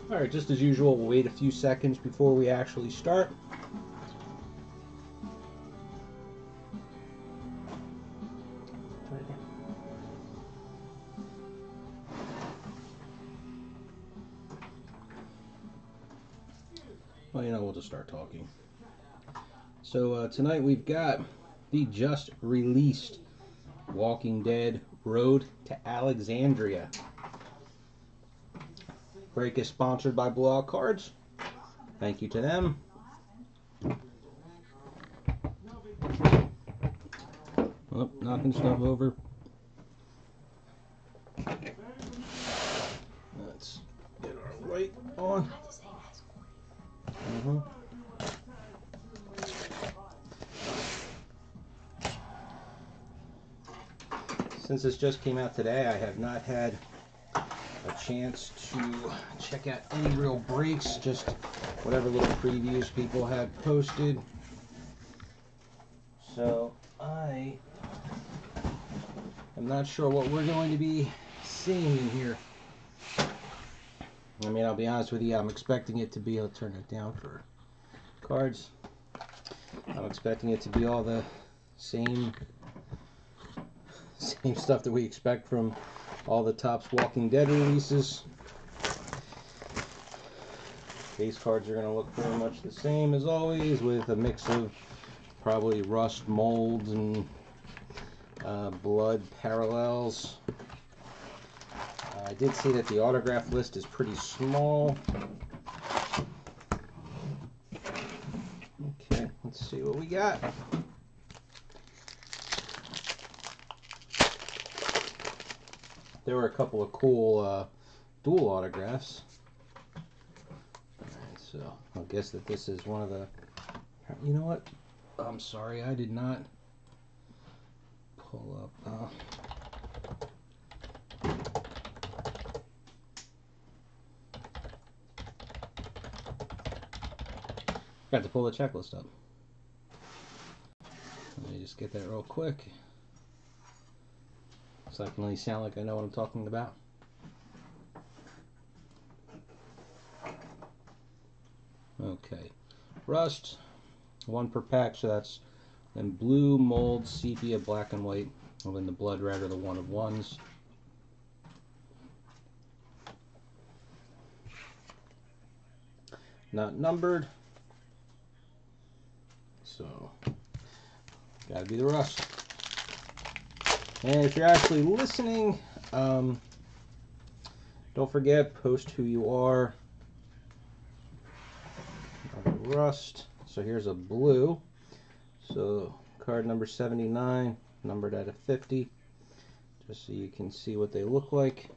Alright, just as usual, we'll wait a few seconds before we actually start. Well, you know, we'll just start talking. So tonight we've got the just released Walking Dead Road to Alexandria. Break is sponsored by Blowout cards. Thank you to them. Oh, knocking stuff over. Let's get our light on. Since this just came out today, I have not had a chance to check out any real breaks, just whatever little previews people had posted. So I am not sure what we're going to be seeing in here. I mean, I'll be honest with you, I'm expecting it to be, I'll turn it down for cards. I'm expecting it to be all the same stuff that we expect from all the Topps Walking Dead releases. Base cards are going to look pretty much the same as always, with a mix of probably rust, molds, and blood parallels. I did see that the autograph list is pretty small. Okay, let's see what we got. There were a couple of cool dual autographs. Alright, so I'll guess that this is one of the... You know what? I'm sorry, I did not pull up... Got to pull the checklist up. Let me just get that real quick, so I can really sound like I know what I'm talking about. Okay, rust, 1 per pack, so that's then blue, mold, sepia, black and white, and then the blood red are the 1 of 1s. Not numbered, so gotta be the rust. And if you're actually listening, don't forget, post who you are. Rust. So here's a blue. So card number 79, numbered out of 50, just so you can see what they look like.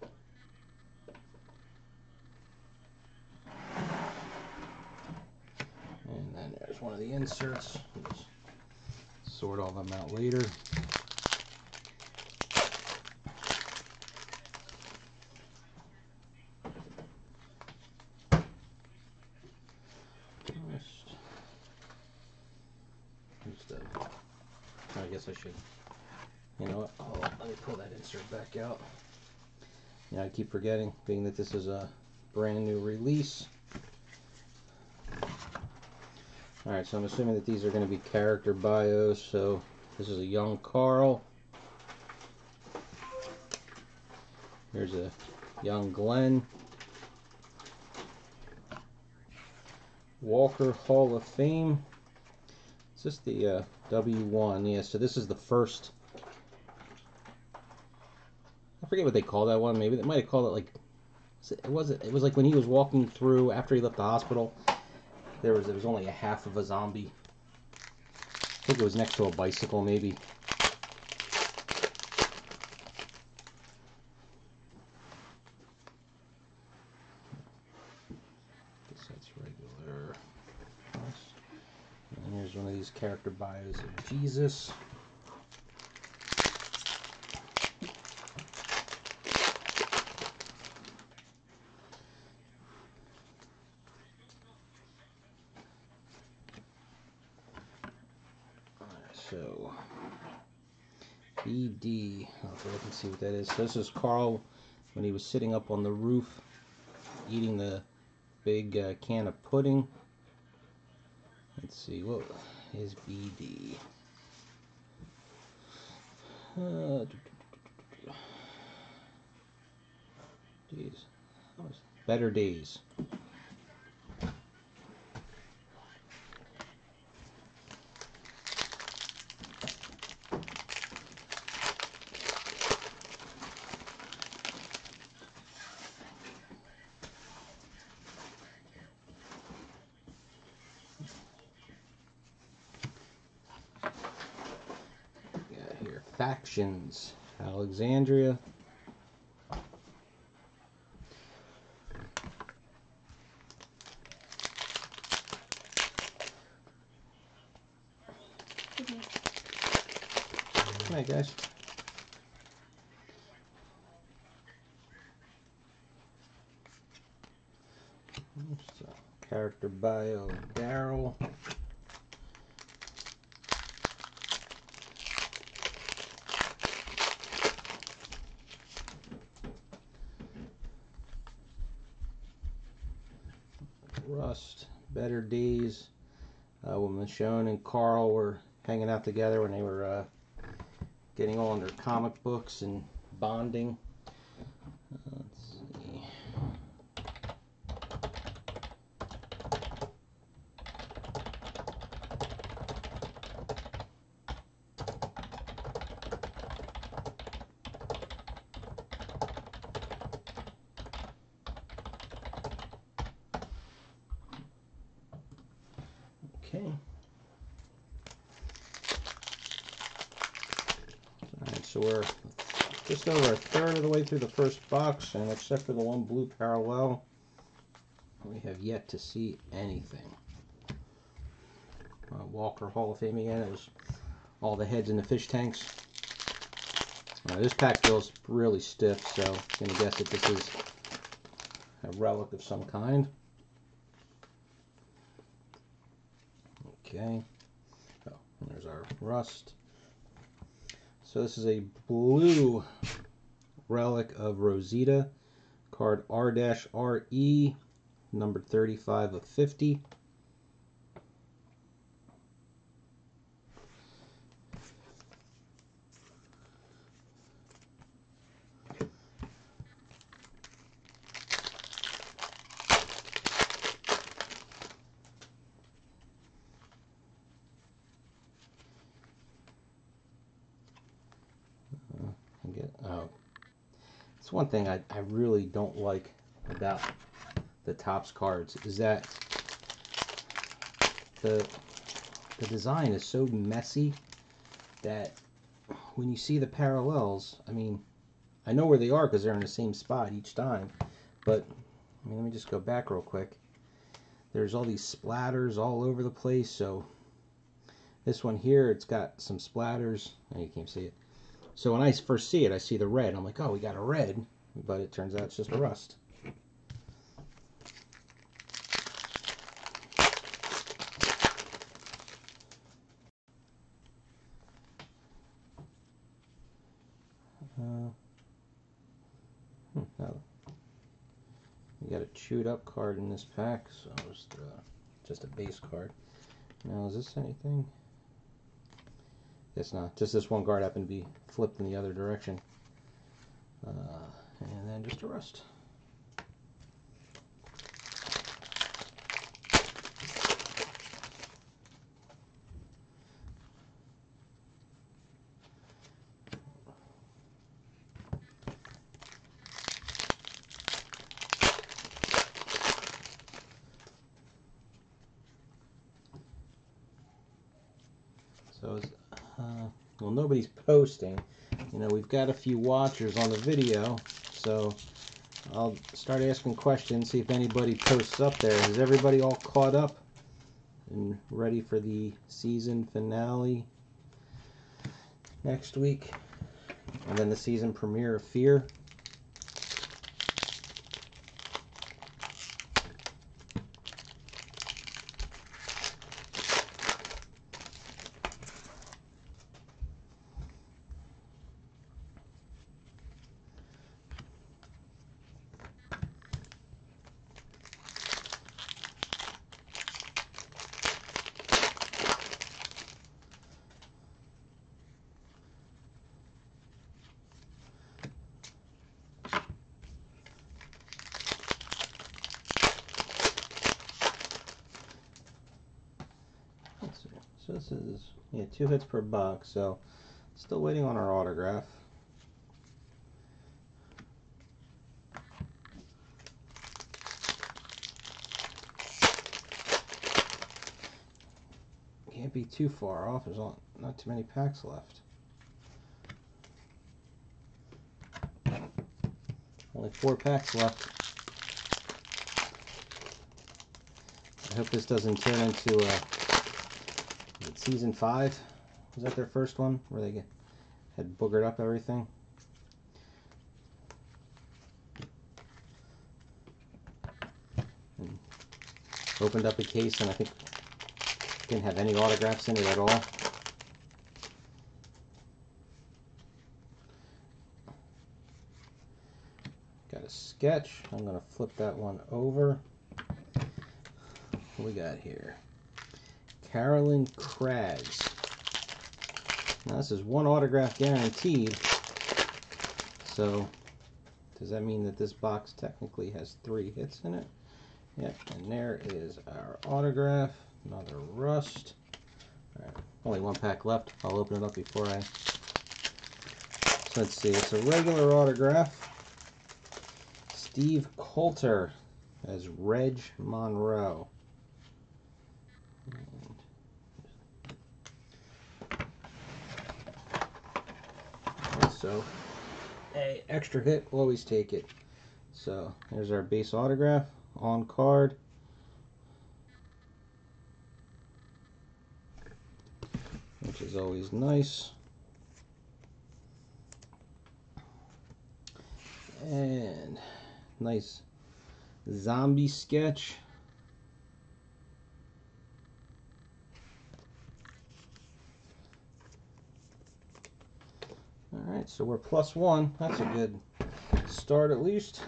And then there's one of the inserts. Just sort all them out later. I guess I should, you know what, let me pull that insert back out. Yeah, I keep forgetting, being that this is a brand new release. Alright, so I'm assuming that these are going to be character bios. So this is a young Carl. Here's a young Glenn. Walker Hall of Fame. Is this the W1? Yeah, so this is the first. I forget what they call that one. Maybe they might have called it like. It was like when he was walking through after he left the hospital. There was only a half of a zombie. I think it was next to a bicycle, maybe. Guess that's regular. And here's one of these character bios of Jesus. So, BD, okay, I can see what that is. So this is Carl when he was sitting up on the roof eating the big can of pudding. Let's see, what is BD? Days. Better Days. Here, Factions, Alexandria. Hi guys. So, character bio, Daryl. Rust, Better Days. When Michonne and Carl were hanging out together when they were getting on their comic books and bonding. Let's see. Okay. Alright, so we're just over a third of the way through the first box, and except for the one blue parallel, we have yet to see anything. Walker Hall of Fame again. It was all the heads in the fish tanks. This pack feels really stiff, so I'm going to guess that this is a relic of some kind. Okay. Oh, and there's our Rust. So this is a blue relic of Rosita, card R-RE, number 35 of 50. It's one thing I really don't like about the Topps cards is that the design is so messy that when you see the parallels, I mean, I know where they are because they're in the same spot each time, but I mean, let me just go back real quick. There's all these splatters all over the place, so this one here, it's got some splatters. Oh, you can't see it. So when I first see it, I see the red. I'm like, oh, we got a red, but it turns out it's just a Rust. No. We got a chewed up card in this pack, so just a base card. Now, is this anything? It's not. Just this one card happened to be flipped in the other direction. And then just a Rust. So, well, nobody's posting. You know, we've got a few watchers on the video, so I'll start asking questions, see if anybody posts up there. Is everybody all caught up and ready for the season finale next week? And then the season premiere of Fear. this is, yeah, 2 hits per box, so still waiting on our autograph. Can't be too far off. There's not too many packs left. Only 4 packs left. I hope this doesn't turn into season 5. Was that their first one where they had boogered up everything? And opened up a case and I think didn't have any autographs in it at all. Got a sketch. I'm going to flip that one over. What we got here? Carolyn Craggs. Now this is 1 autograph guaranteed. So does that mean that this box technically has 3 hits in it? Yep, and there is our autograph. Another rust. All right, only 1 pack left. I'll open it up before I... So let's see, it's a regular autograph. Steve Coulter as Reg Monroe. So, hey, extra hit, we'll always take it. So, there's our base autograph on card. Which is always nice. And nice zombie sketch. Alright, so we're +1. That's a good start at least.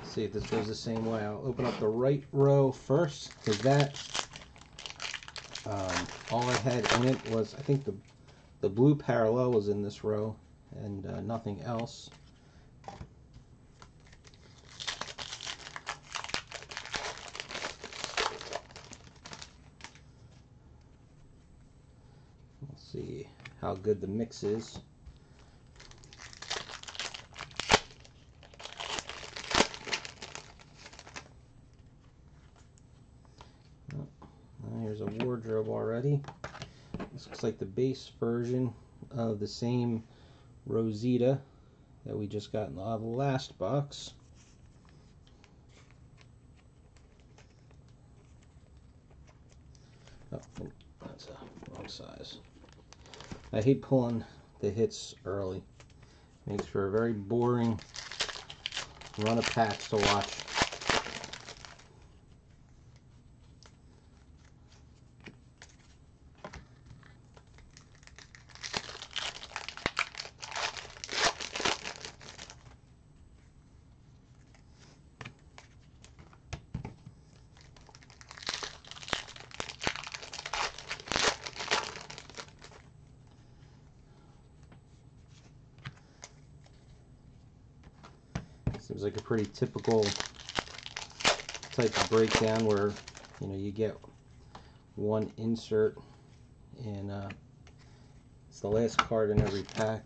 See if this goes the same way. I'll open up the right row first, because that all I had in it was, I think the blue parallel was in this row and nothing else. Let's see how good the mix is. Here's a wardrobe already. This looks like the base version of the same Rosita that we just got in the last box. Oh, that's a wrong size. I hate pulling the hits early. Makes for a very boring run of packs to watch. Seems like a pretty typical type of breakdown where, you know, you get 1 insert and it's the last card in every pack.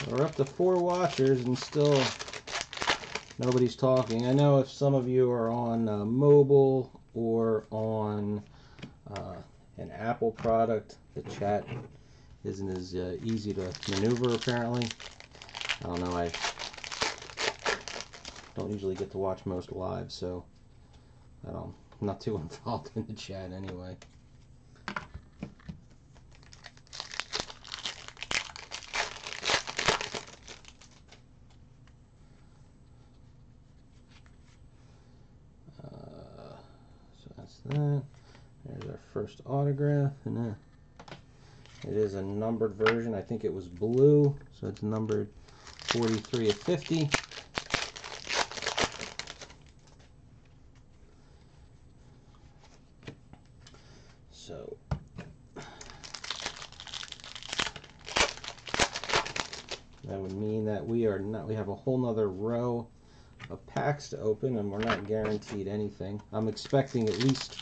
We're up to 4 watchers and still nobody's talking. I know if some of you are on mobile or on an Apple product, the chat isn't as easy to maneuver apparently. I don't know, I don't usually get to watch most live, so I'm not too involved in the chat anyway. So that's that. There's our first autograph, and it is a numbered version. I think it was blue, so it's numbered 43 of 50. So that would mean that we have a whole nother row of packs to open, and we're not guaranteed anything. I'm expecting at least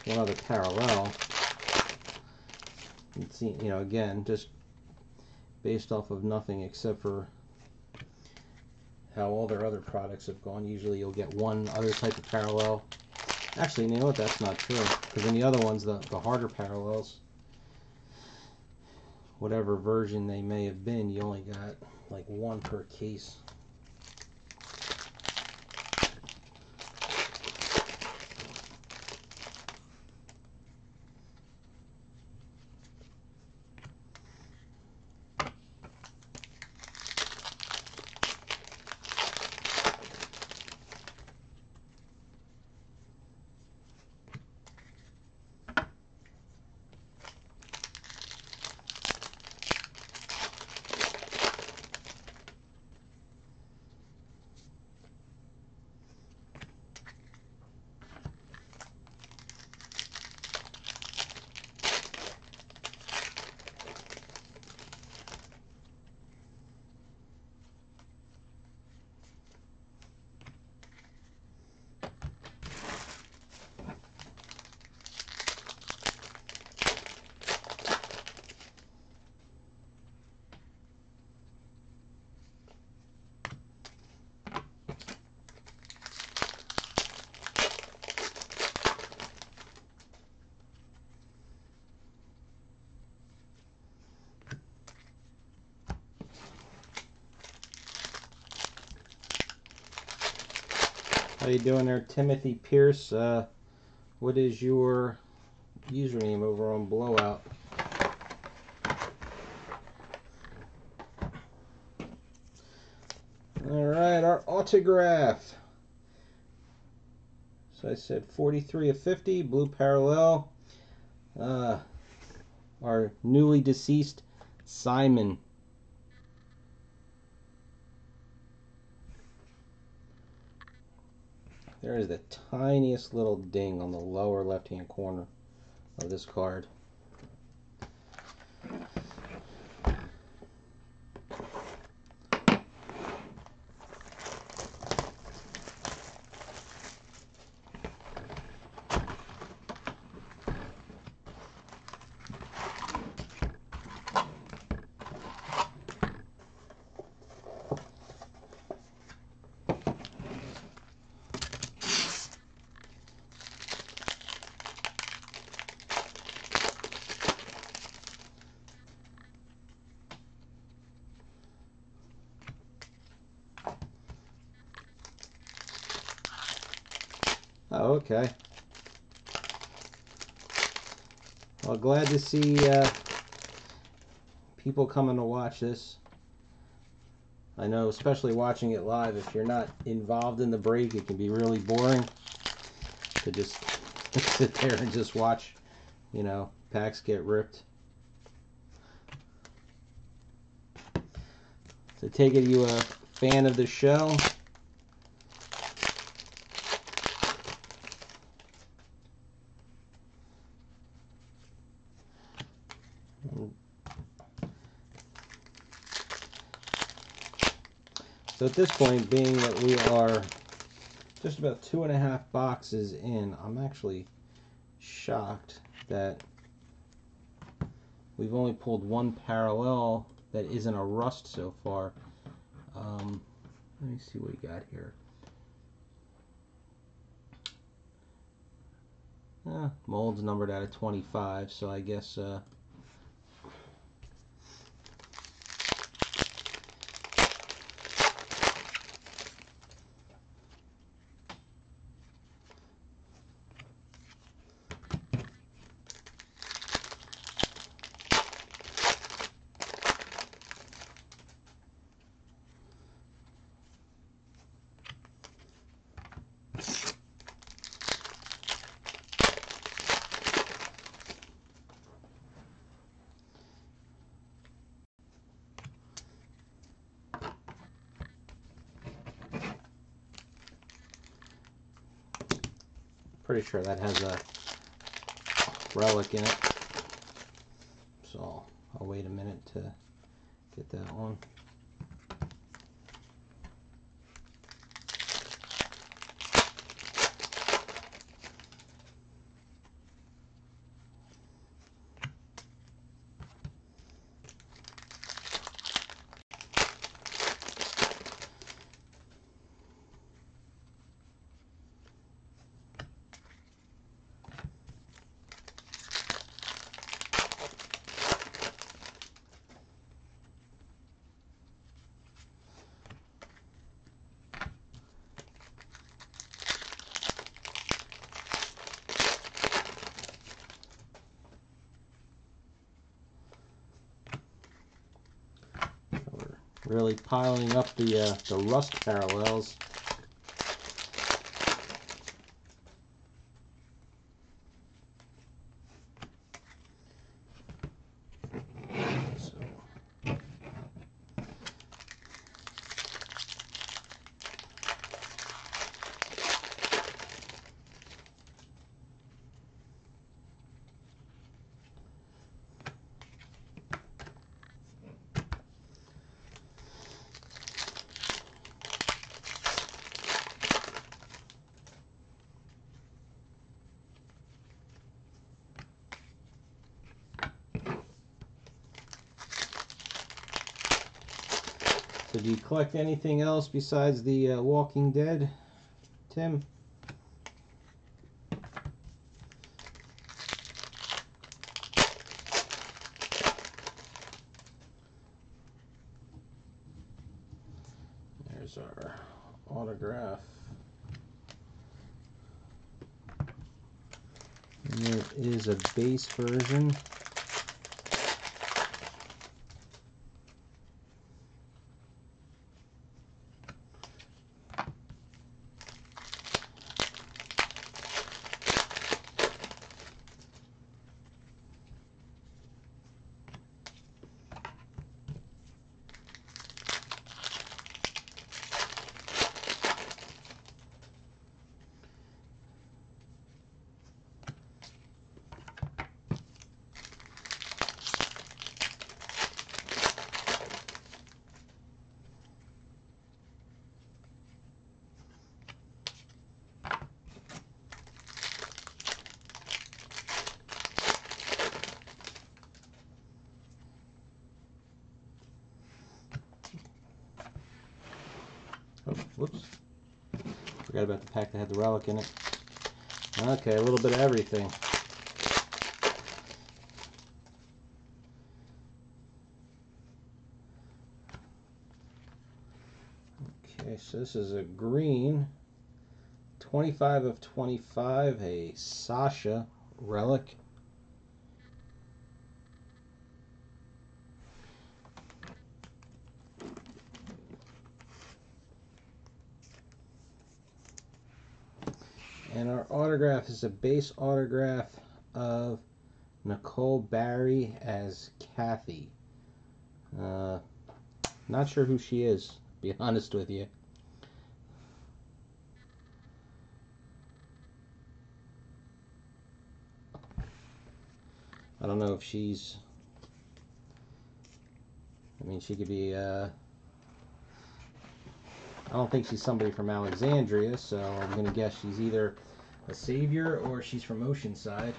one other parallel. And see, you know, again, just based off of nothing except for how all their other products have gone. Usually you'll get one other type of parallel. Actually, you know what? That's not true. Because in the other ones, the harder parallels, whatever version they may have been, you only got like one per case. How you doing there, Timothy Pierce? What is your username over on Blowout? Alright, our autograph. So I said 43 of 50, blue parallel. Our newly deceased Simon. There is the tiniest little ding on the lower left-hand corner of this card. Oh, okay. Well, glad to see people coming to watch this. I know, especially watching it live, if you're not involved in the break, it can be really boring to just sit there and just watch, you know, packs get ripped. So take it you a fan of the show. So at this point, being that we are just about 2.5 boxes in, I'm actually shocked that we've only pulled one parallel that isn't a rust so far. Let me see what we got here. Mold's numbered out of 25, so I guess Pretty sure that has a relic in it. So I'll wait a minute to get that one. Really piling up the rust parallels. So do you collect anything else besides the Walking Dead, Tim? There's our autograph. And there is a base version. Oh, whoops. Forgot about the pack that had the relic in it. Okay, a little bit of everything. Okay, so this is a green 25 of 25, a Sasha relic. And our autograph is a base autograph of Nicole Barry as Kathy. Not sure who she is, to be honest with you. I don't know if she's... I mean, she could be... I don't think she's somebody from Alexandria, so I'm going to guess she's either a savior or she's from Oceanside.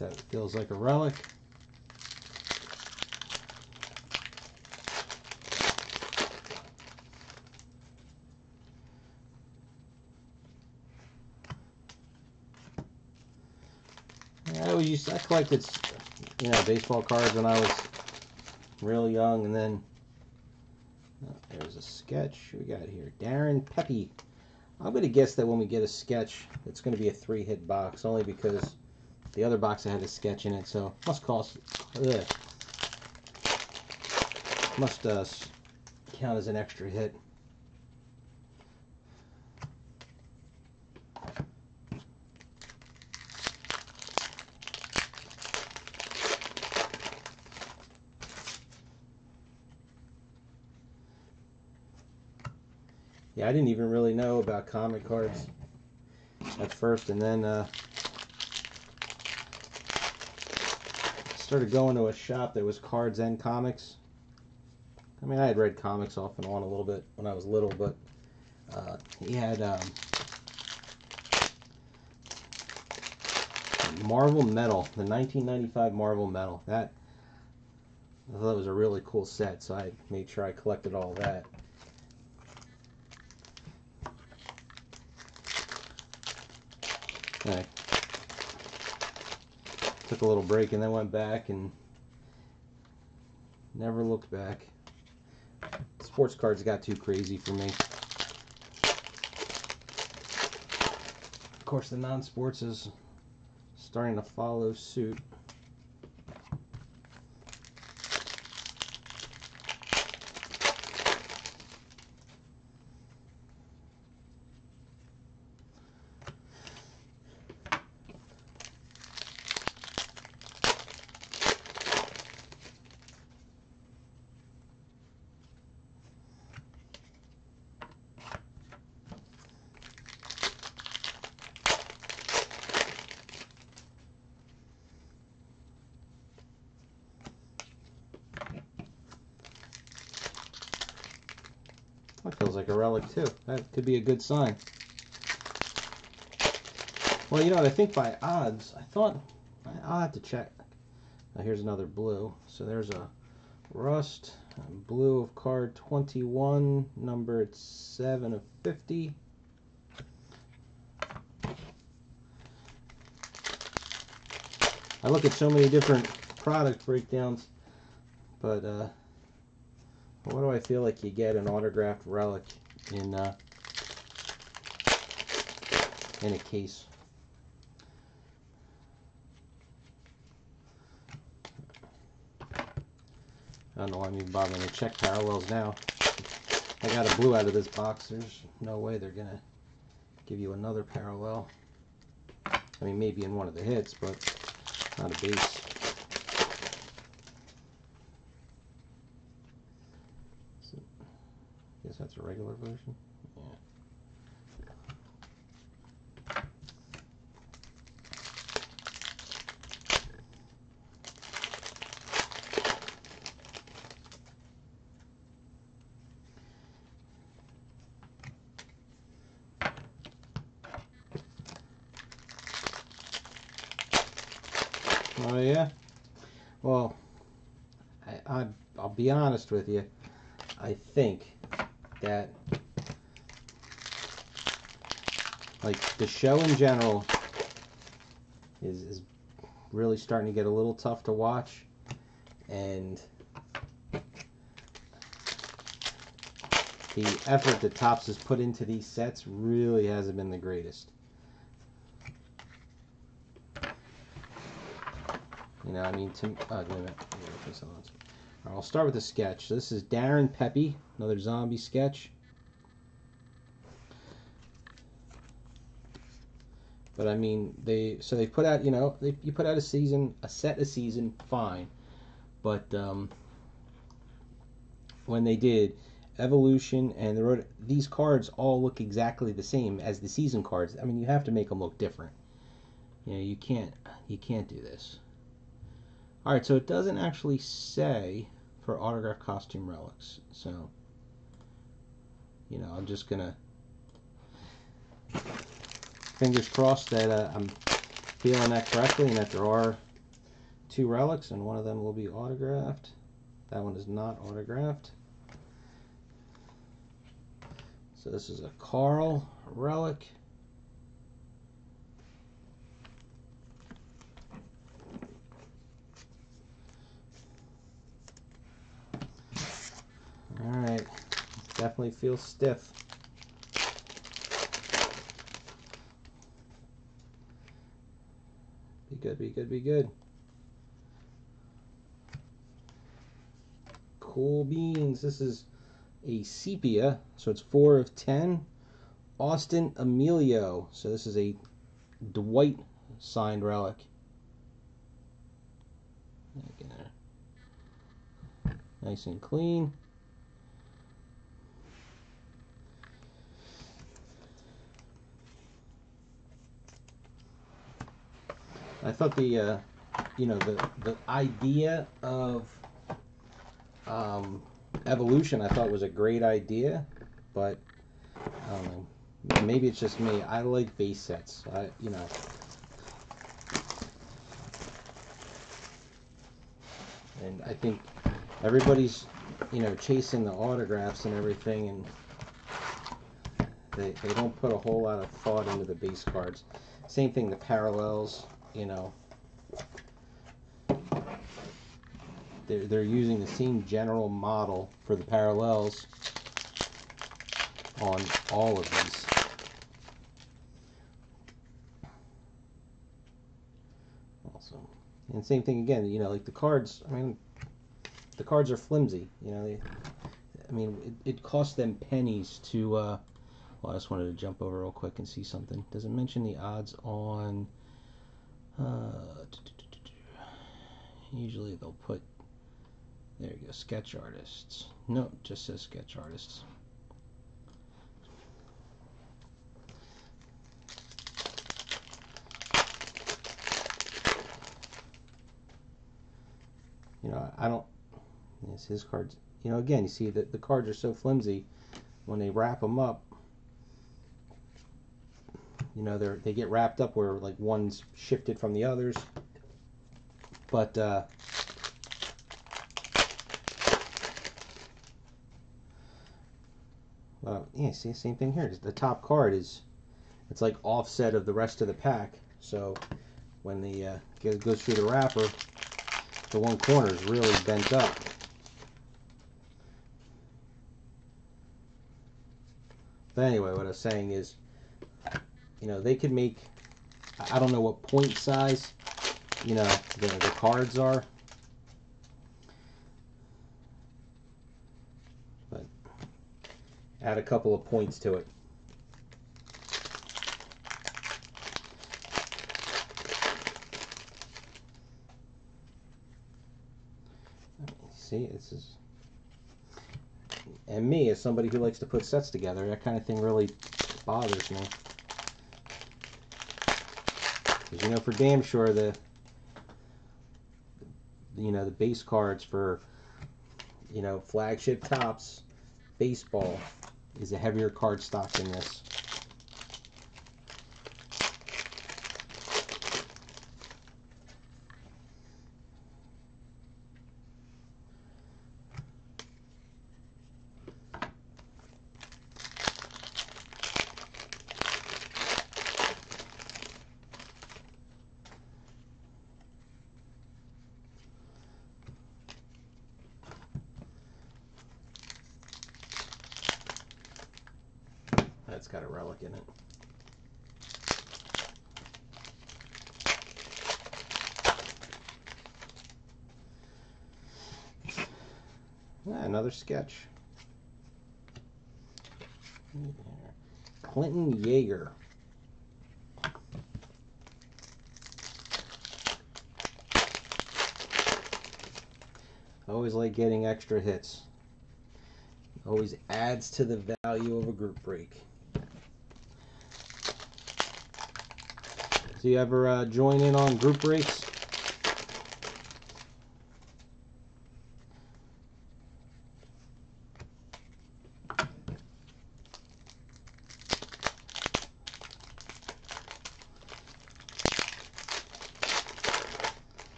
Alright, that feels like a relic. I collected, baseball cards when I was real young, and then there's a sketch we got here. Darren Pepe. I'm going to guess that when we get a sketch, it's going to be a 3-hit box, only because the other box had a sketch in it, so must cost. Must count as an extra hit. Yeah, I didn't even really know about comic cards at first, and then started going to a shop that was cards and comics. I mean, I had read comics off and on a little bit when I was little, but he had Marvel Metal, the 1995 Marvel Metal. That, I thought it was a really cool set, so I made sure I collected all that. I took a little break and then went back and never looked back. Sports cards got too crazy for me. Of course, the non-sports is starting to follow suit. That feels like a relic too. That could be a good sign. Well, you know what? I think by odds, I'll have to check. Now here's another blue. So there's a rust blue of card 21, numbered 7 of 50. I look at so many different product breakdowns, but what do I feel like you get an autographed relic in a case? I don't know why I'm even bothering to check parallels now. I got a blue out of this box. There's no way they're gonna give you another parallel. I mean, maybe in one of the hits, but not a base. Guess that's a regular version. Yeah. Oh yeah. Well, I'll be honest with you. I think that, like, the show in general is really starting to get a little tough to watch, and the effort that Topps has put into these sets really hasn't been the greatest. You know, I mean, wait a minute. I'll start with a sketch. So this is Darren Pepe, another zombie sketch. But I mean, they put out, you put out a set a season, fine. But when they did Evolution and these cards all look exactly the same as the season cards. I mean, you have to make them look different. You know, you can't do this. All right, so it doesn't actually say for autograph costume relics. So, I'm just gonna fingers crossed that I'm feeling that correctly and that there are 2 relics, and one of them will be autographed. That one is not autographed. So this is a Carl relic. Alright, definitely feels stiff. Be good, be good, be good. Cool beans. This is a sepia, so it's 4 of 10. Austin Emilio. So this is a Dwight signed relic. Nice and clean. I thought the the idea of evolution I thought was a great idea, but I don't know. Maybe it's just me. I like base sets. And I think everybody's chasing the autographs and everything, and they don't put a whole lot of thought into the base cards. Same thing, the parallels. They're using the same general model for the parallels on all of these. Also, and same thing again. Like the cards. I mean, the cards are flimsy. It costs them pennies to. Well, I just wanted to jump over real quick and see something. Does it mention the odds on? Usually they'll put. There you go, sketch artists. No, it just says sketch artists. I don't. Yes, his cards. Again, you see that the cards are so flimsy. When they wrap them up, they get wrapped up where like one's shifted from the others. But yeah, see, same thing here. The top card it's like offset of the rest of the pack. So when the goes through the wrapper, the one corner is really bent up. But anyway, what I was saying is, they could make, I don't know what point size, the cards are. But add a couple of points to it. See, this is, and me as somebody who likes to put sets together, that kind of thing really bothers me. Because for damn sure the base cards for flagship tops baseball is a heavier card stock than this. That's got a relic in it. Another sketch. Clinton Yeager. Always like getting extra hits. Always adds to the value of a group break. Do you ever join in on group breaks?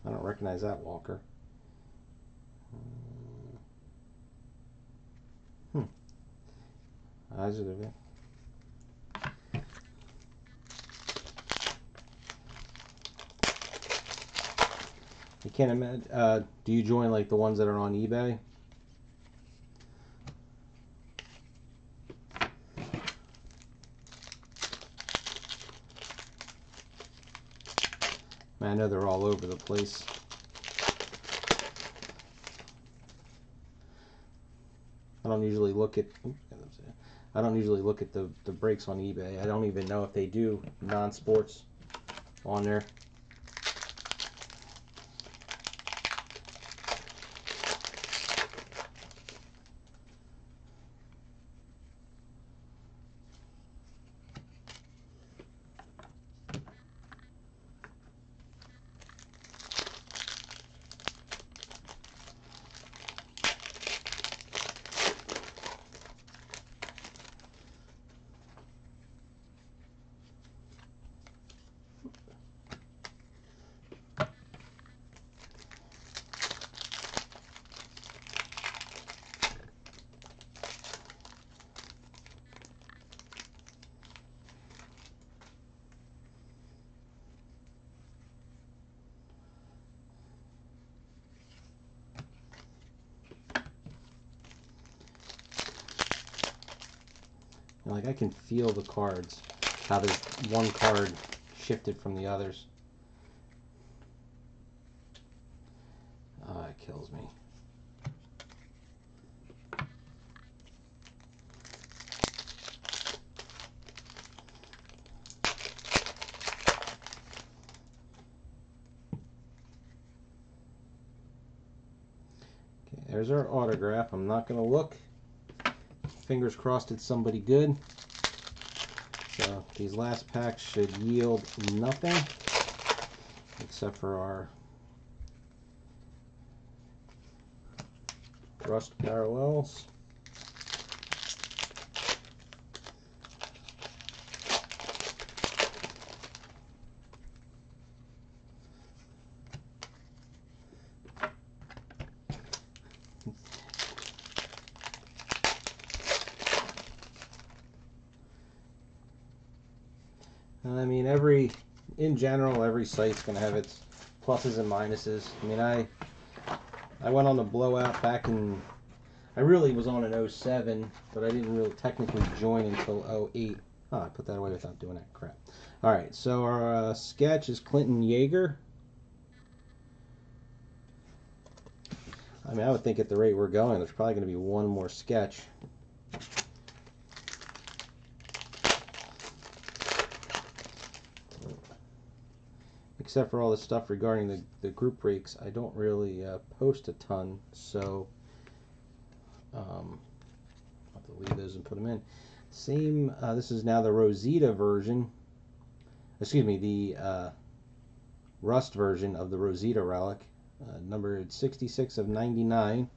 I don't recognize that walker. Eyes of it. You can't imagine. Do you join like the ones that are on eBay? I know they're all over the place. I don't usually look at. I don't usually look at the breaks on eBay. I don't even know if they do non-sports on there. Like I can feel the cards, how there's one card shifted from the others. Oh, it kills me. Okay, there's our autograph. I'm not going to look. Fingers crossed it's somebody good. So these last packs should yield nothing except for our rust parallels. I mean, in general, every site's going to have its pluses and minuses. I mean, I went on the Blowout back in, I really was on in 07, but I didn't really technically join until 08. Oh, I put that away without doing that crap. All right, so our sketch is Clinton Yeager. I mean, I would think at the rate we're going, there's probably going to be one more sketch. Except for all the stuff regarding the group breaks, I don't really post a ton, so I'll have to leave those and put them in. Same, this is now the Rosita version, excuse me, the Rust version of the Rosita relic, numbered 66 of 99.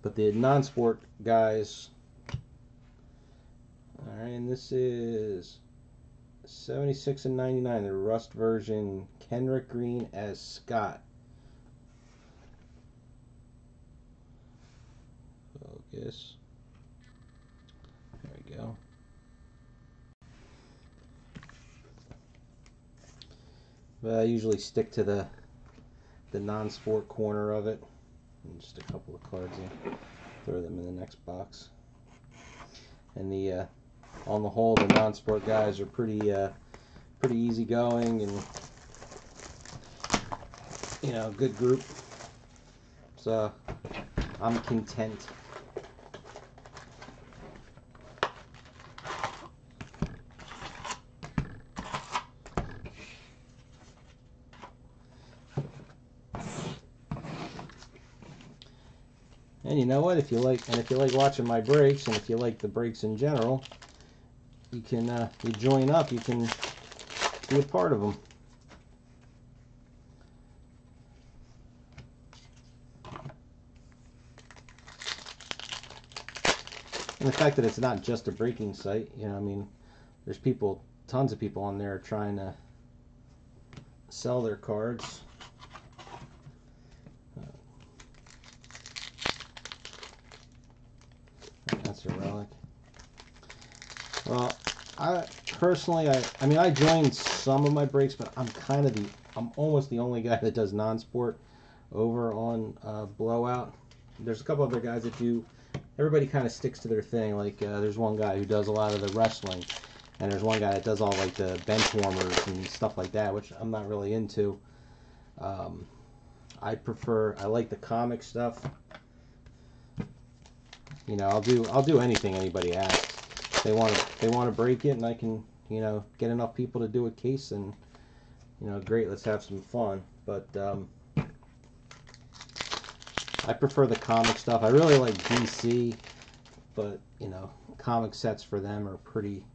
But the non-sport guys, all right, and this is 76 and 99, the Rust version, Kenrick Green as Scott. Focus. There we go. But I usually stick to the non-sport corner of it. And just a couple of cards in. Throw them in the next box. And the on the whole, the non-sport guys are pretty easygoing and good group. So I'm content. And you know what? If you like watching my breaks, and if you like the breaks in general, you can you join up. You can be a part of them. And the fact that it's not just a breaking site, you know, I mean, there's people, tons of people on there trying to sell their cards. That's a relic. Well, I personally, I mean, I joined some of my breaks, but I'm almost the only guy that does non-sport over on Blowout. There's a couple other guys that do. Everybody kind of sticks to their thing. Like there's one guy who does a lot of the wrestling, and there's one guy that does all like the bench warmers and stuff like that, which I'm not really into. I like the comic stuff. You know, I'll do anything anybody asks. They want to break it, and I can, you know, get enough people to do a case, and, you know, great, let's have some fun. But I prefer the comic stuff. I really like DC, but, you know, comic sets for them are pretty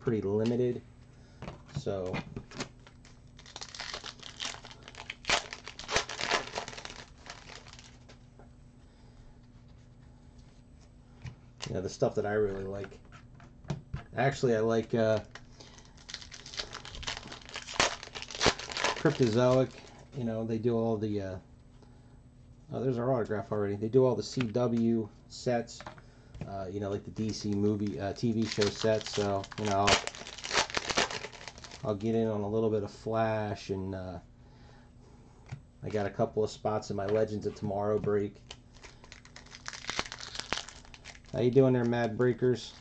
limited. So you know, the stuff that I really like. Actually, I like Cryptozoic. You know, they do all the oh, there's our autograph already. They do all the CW sets, you know, like the DC movie, TV show sets. So, you know, I'll get in on a little bit of Flash, and I got a couple of spots in my Legends of Tomorrow break. How you doing there, Mad Breakers?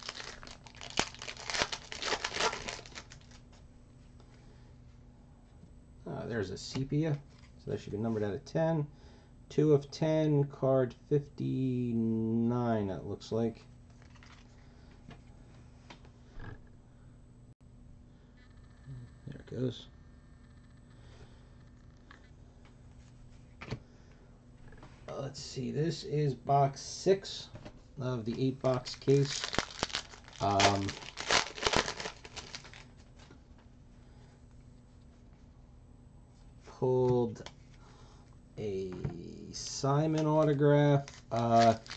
There's a sepia, so that should be numbered out of 10. 2 of 10, card 59, it looks like. There it goes. Let's see, this is box 6 of the 8-box case. Pulled a Simon autograph.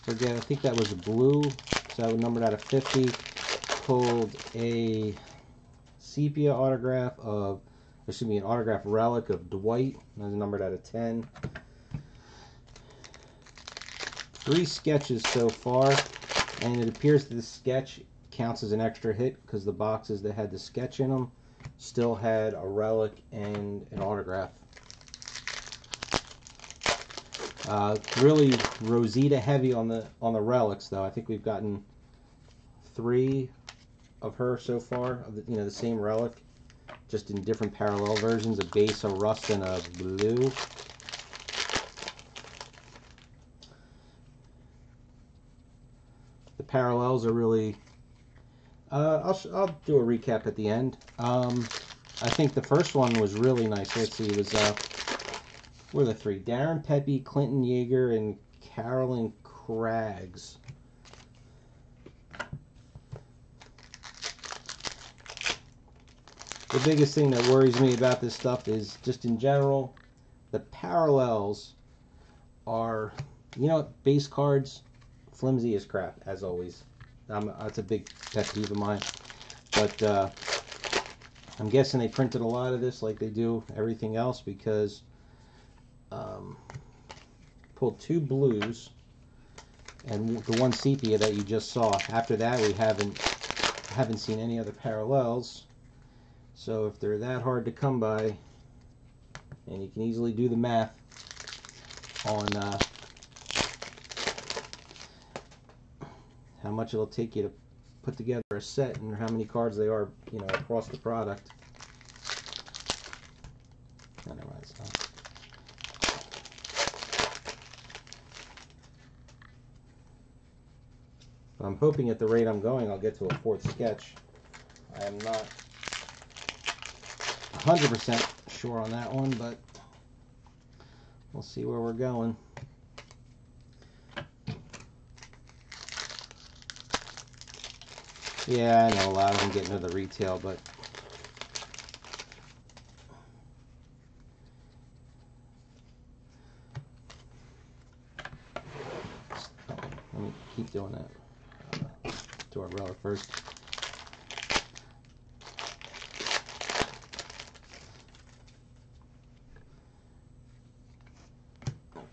Forget, I think that was blue, so that was numbered out of 50. Pulled a sepia autograph of, excuse me, an autograph relic of Dwight. That was numbered out of 10. 3 sketches so far, and it appears that this sketch counts as an extra hit because the boxes that had the sketch in them still had a relic and an autograph. Really Rosita heavy on the relics, though. I think we've gotten 3 of her so far, of the, you know, the same relic, just in different parallel versions, a base, a rust, and a blue. The parallels are really, I'll do a recap at the end. I think the first one was really nice. Let's see, it was what are the 3? Darren Pepe, Clinton Yeager, and Carolyn Craggs. The biggest thing that worries me about this stuff is just in general, the parallels are, you know, base cards, flimsy as crap, as always. That's a big pet peeve of mine. But I'm guessing they printed a lot of this like they do everything else, because pulled 2 blues and the 1 sepia that you just saw. After that, we haven't seen any other parallels. So if they're that hard to come by, and you can easily do the math on how much it'll take you to put together a set and how many cards they are, you know, across the product. Oh, never mind, it's not. But I'm hoping at the rate I'm going, I'll get to a 4th sketch. I am not 100% sure on that one, but we'll see where we're going. Yeah, I know a lot of them get into the retail, but let me keep doing that. to our relic first.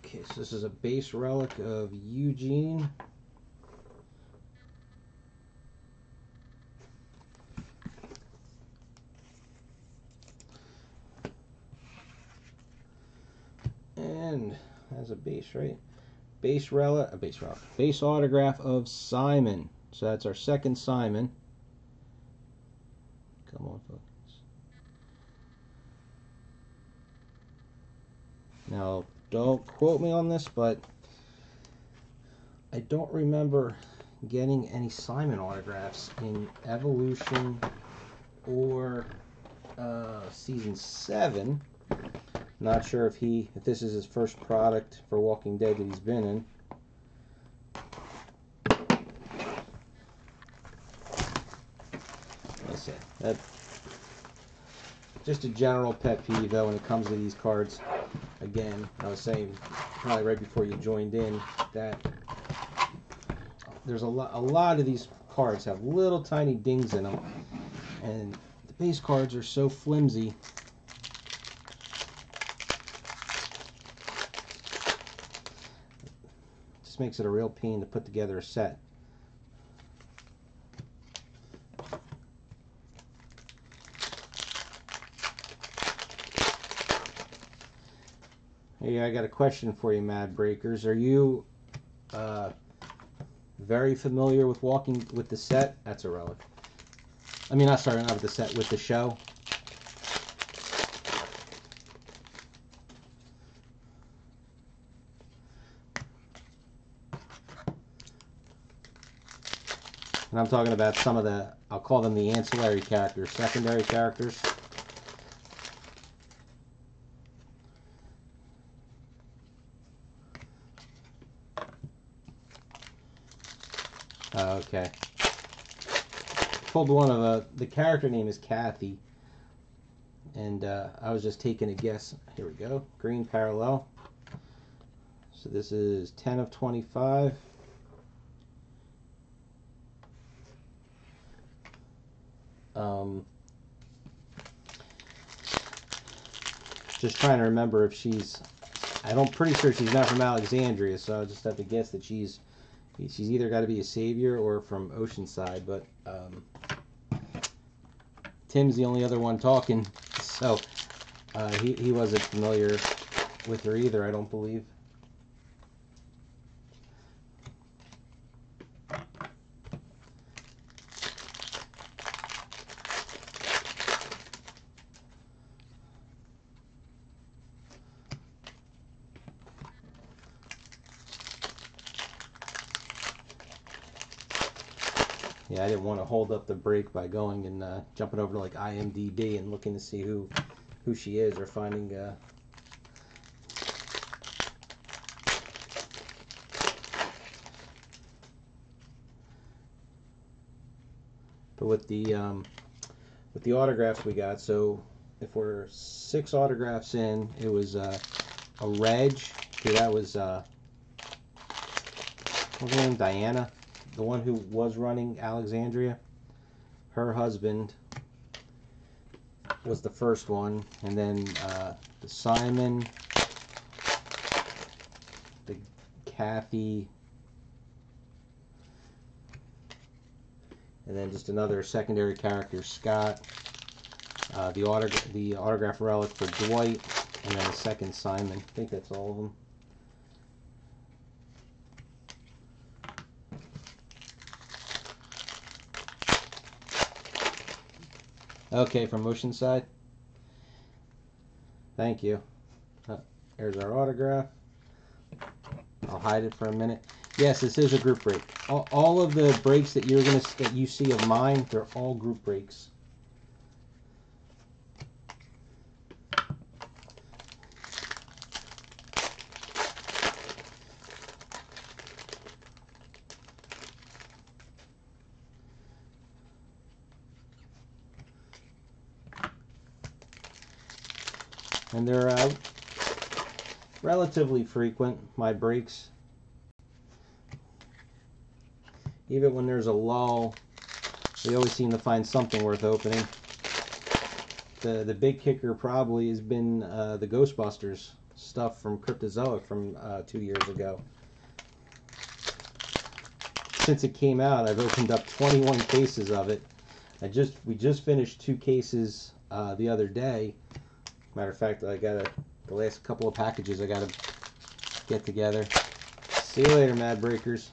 Okay, so this is a base relic of Eugene. And has a base, right? Base autograph of Simon. So that's our second Simon. Come on, focus. Now, don't quote me on this, but I don't remember getting any Simon autographs in Evolution or Season 7. Not sure if this is his first product for Walking Dead that he's been in. Like I said, that just a general pet peeve though when it comes to these cards. Again, I was saying probably right before you joined in that there's a lot of these cards have little tiny dings in them, and the base cards are so flimsy. Just makes it a real pain to put together a set. Hey, I got a question for you, Mad Breakers. Are you very familiar with Walking with the set? That's a relic. I mean, not sorry, not with the set, with the show. And I'm talking about some of the, I'll call them the ancillary characters, secondary characters. Okay. Pulled one of the character name is Kathy, and I was just taking a guess. Here we go. Green parallel. So this is 10 of 25. Just trying to remember if she's, I'm pretty sure she's not from Alexandria, so I just have to guess that she's either got to be a savior or from Oceanside, but Tim's the only other one talking, so he wasn't familiar with her either, I don't believe. Yeah, I didn't want to hold up the break by going and jumping over to like IMDb and looking to see who she is, or finding but with the autographs we got, so if we're 6 autographs in, it was a Reg. Okay, that was what was her name? Diana, the one who was running Alexandria. Her husband was the first one, and then the Simon, the Kathy, and then just another secondary character, Scott, the autograph relic for Dwight, and then the second Simon. I think that's all of them. Okay, from Oceanside. Thank you. There's our autograph. I'll hide it for a minute. Yes, this is a group break. All of the breaks that you see of mine, they're all group breaks. And they're relatively frequent, my breaks. Even when there's a lull, we always seem to find something worth opening. The big kicker probably has been the Ghostbusters stuff from Cryptozoic from 2 years ago. Since it came out, I've opened up 21 cases of it. We just finished 2 cases the other day. Matter of fact, the last couple of packages I gotta get together. See you later, Mad Breakers.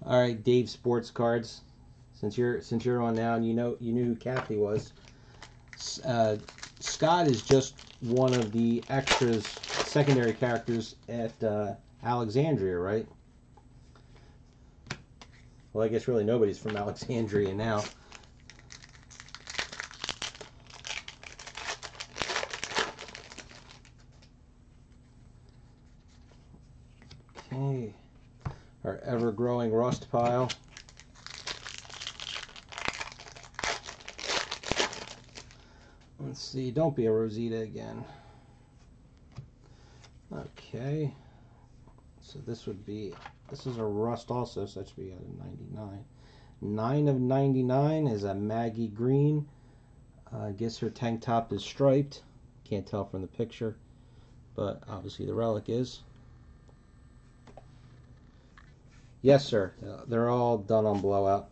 All right, Dave Sports Cards. Since you're on now and you knew who Kathy was. Scott is just one of the extras, secondary characters at Alexandria, right? Well, I guess really nobody's from Alexandria now. Okay, our ever-growing rust pile. Let's see, don't be a Rosita again. Okay, so this is a rust also, so that should be out of 99. 9 of 99 is a Maggie Green. I guess her tank top is striped. Can't tell from the picture, but obviously the relic is. Yes, sir. They're all done on Blowout.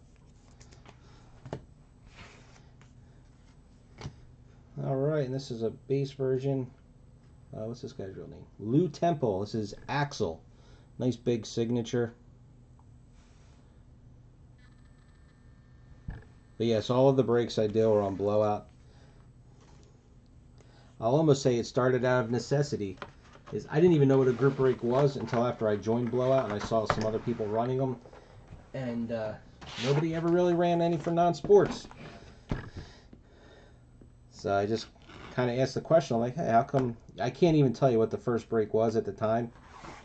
Alright, and this is a base version. What's this guy's real name? Lou Temple. This is Axel. Nice big signature. But yes, all of the breaks I do are on Blowout. I'll almost say it started out of necessity. I didn't even know what a group break was until after I joined Blowout and I saw some other people running them. And nobody ever really ran any for non-sports. So I just kind of asked the question. I'm like, hey, how come? I can't even tell you what the first break was at the time.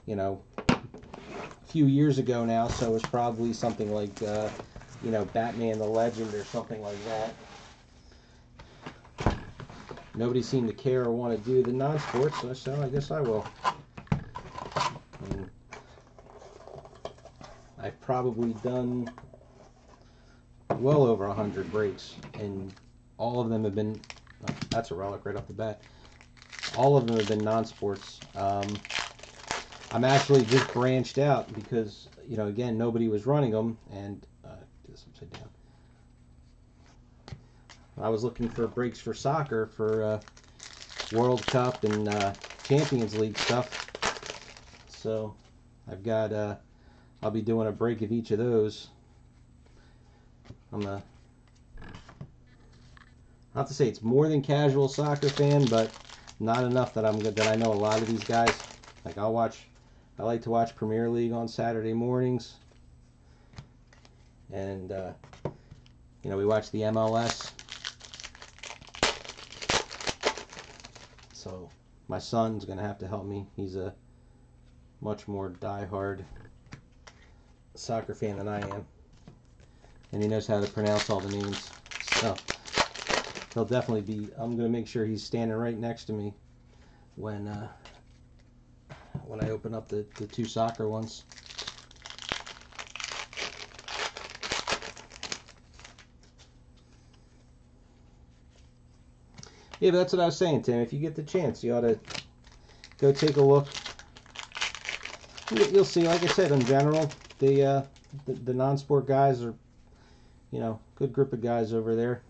You know, a few years ago now, so it was probably something like, you know, Batman the Legend or something like that. Nobody seemed to care or want to do the non-sports, so I guess I will. And I've probably done well over 100 breaks, and all of them have been. Oh, that's a relic right off the bat. All of them have been non-sports. I'm actually just branched out because, you know, again, nobody was running them, and do this upside down. I was looking for breaks for soccer for World Cup and Champions League stuff. So I've got, I'll be doing a break of each of those. Not to say it's more than casual soccer fan, but not enough that I know a lot of these guys. Like I like to watch Premier League on Saturday mornings, and you know, we watch the MLS. So my son's gonna have to help me. He's a much more diehard soccer fan than I am, and he knows how to pronounce all the names. So he'll definitely be. I'm gonna make sure he's standing right next to me when I open up the 2 soccer ones. Yeah, but that's what I was saying, Tim. If you get the chance, you ought to go take a look. You'll see, like I said, in general, the non-sport guys are, you know, good group of guys over there.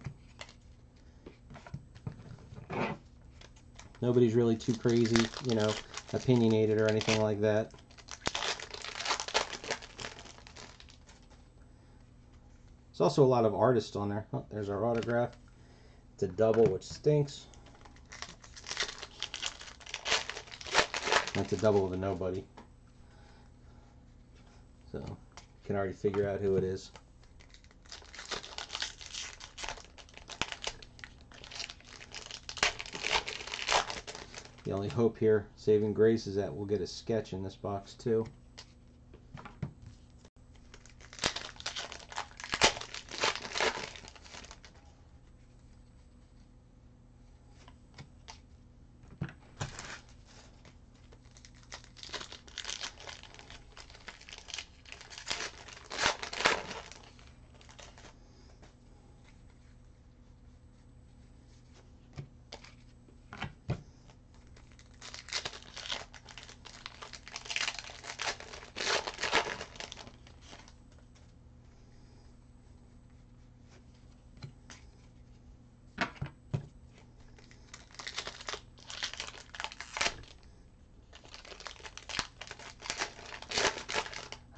Nobody's really too crazy, you know, opinionated or anything like that. There's also a lot of artists on there. Oh, there's our autograph. It's a double, which stinks. That's a double of a nobody. So you can already figure out who it is. The only hope here, saving grace, is that we'll get a sketch in this box too.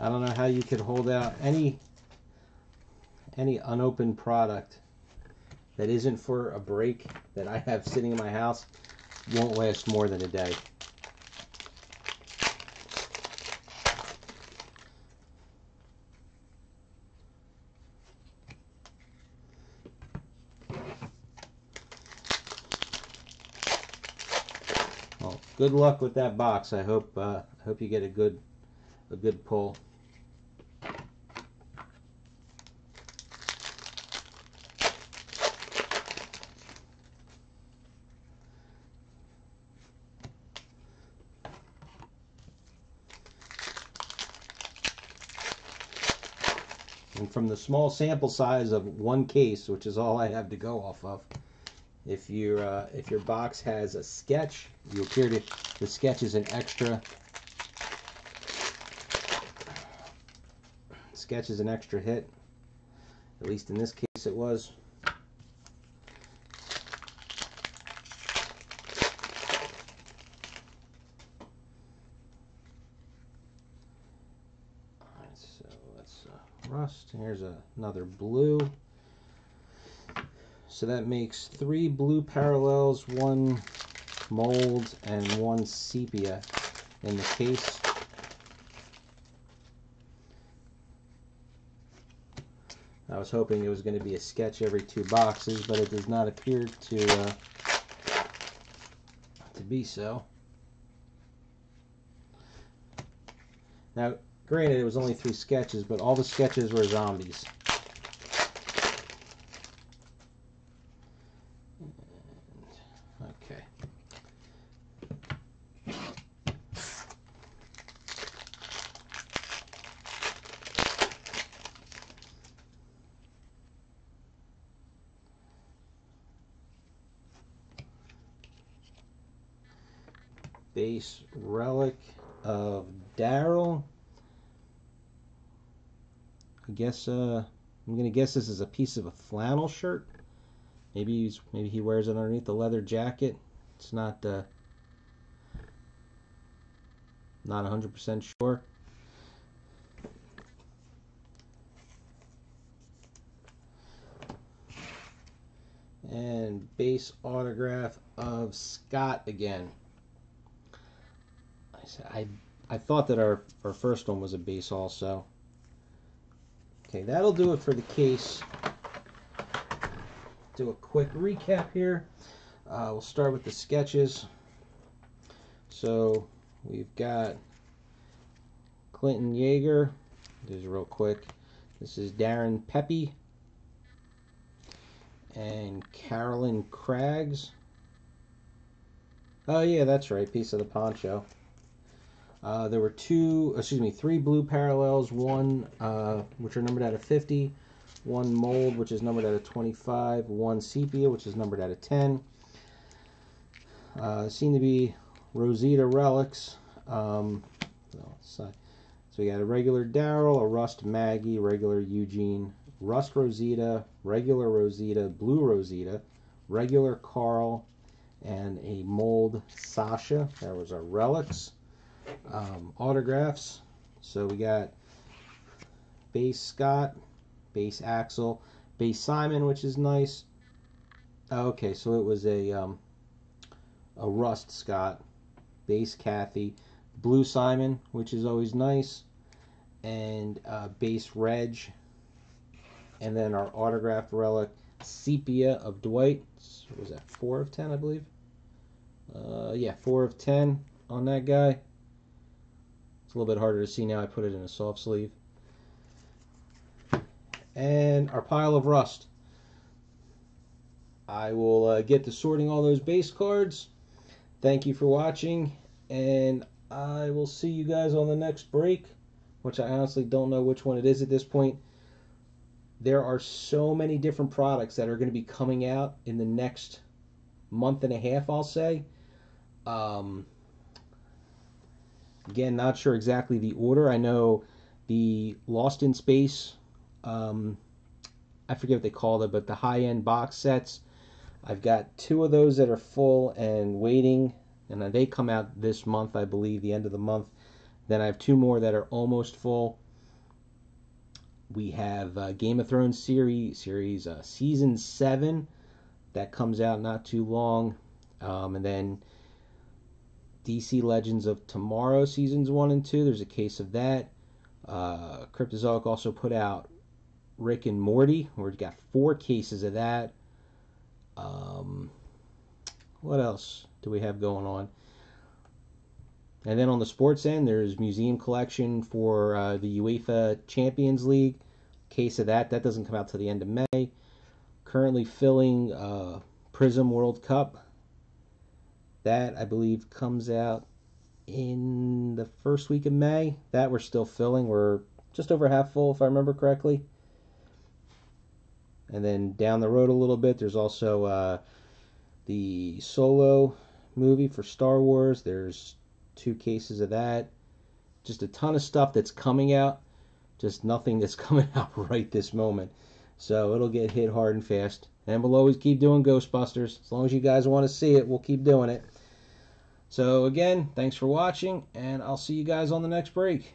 I don't know how you could hold out any unopened product that isn't for a break that I have sitting in my house. Won't last more than a day. Well, good luck with that box. I hope you get a good pull. And from the small sample size of one case, which is all I have to go off of, if your box has a sketch, you appear to the sketch is an extra. Sketch is an extra hit. At least in this case, it was. So let's rust. Here's another blue. So that makes 3 blue parallels, 1 mold, and 1 sepia in the case. I was hoping it was going to be a sketch every 2 boxes, but it does not appear to be so. Now, granted, it was only 3 sketches, but all the sketches were zombies. Okay. Base relic of Daryl. I guess I'm gonna guess this is a piece of a flannel shirt. Maybe he wears it underneath the leather jacket. It's not 100% sure. And base autograph of Scott again. I thought that our first one was a base also. Okay, that'll do it for the case. Do a quick recap here. We'll start with the sketches. So we've got Clinton Yeager. Just real quick. This is Darren Pepe and Carolyn Craggs. Oh yeah, that's right. Piece of the poncho. There were 3 blue parallels, 1 which are numbered out of 50, 1 mold which is numbered out of 25, 1 sepia which is numbered out of 10. Seem to be Rosita relics. So we got a regular Daryl, a Rust Maggie, regular Eugene, Rust Rosita, regular Rosita, blue Rosita, regular Carl, and a mold Sasha. That was our relics. Autographs. So we got base Scott, base Axel, base Simon, which is nice. Okay, so it was a Rust Scott, base Kathy, blue Simon, which is always nice, and base Reg, and then our autographed relic sepia of Dwight. What was that, 4 of 10, I believe? Yeah, 4 of 10 on that guy. It's a little bit harder to see now. I put it in a soft sleeve. And our pile of rust. I will get to sorting all those base cards. Thank you for watching, and I will see you guys on the next break, which I honestly don't know which one it is at this point. There are so many different products that are going to be coming out in the next month and a half, I'll say. Again, not sure exactly the order. I know the Lost in Space, I forget what they call it, but the high-end box sets, I've got 2 of those that are full and waiting, and they come out this month, I believe, the end of the month. Then I have 2 more that are almost full. We have Game of Thrones series season 7 that comes out not too long, and then DC Legends of Tomorrow seasons 1 and 2. There's a case of that. Cryptozoic also put out Rick and Morty. We've got 4 cases of that. What else do we have going on? And then on the sports end, there's Museum Collection for the UEFA Champions League. Case of that. That doesn't come out till the end of May. Currently filling Prism World Cup. That, I believe, comes out in the first week of May. That we're still filling. We're just over half full, if I remember correctly. And then down the road a little bit, there's also the Solo movie for Star Wars. There's 2 cases of that. Just a ton of stuff that's coming out. Just nothing that's coming out right this moment. So it'll get hit hard and fast. And we'll always keep doing Ghostbusters. As long as you guys want to see it, we'll keep doing it. So again, thanks for watching, and I'll see you guys on the next break.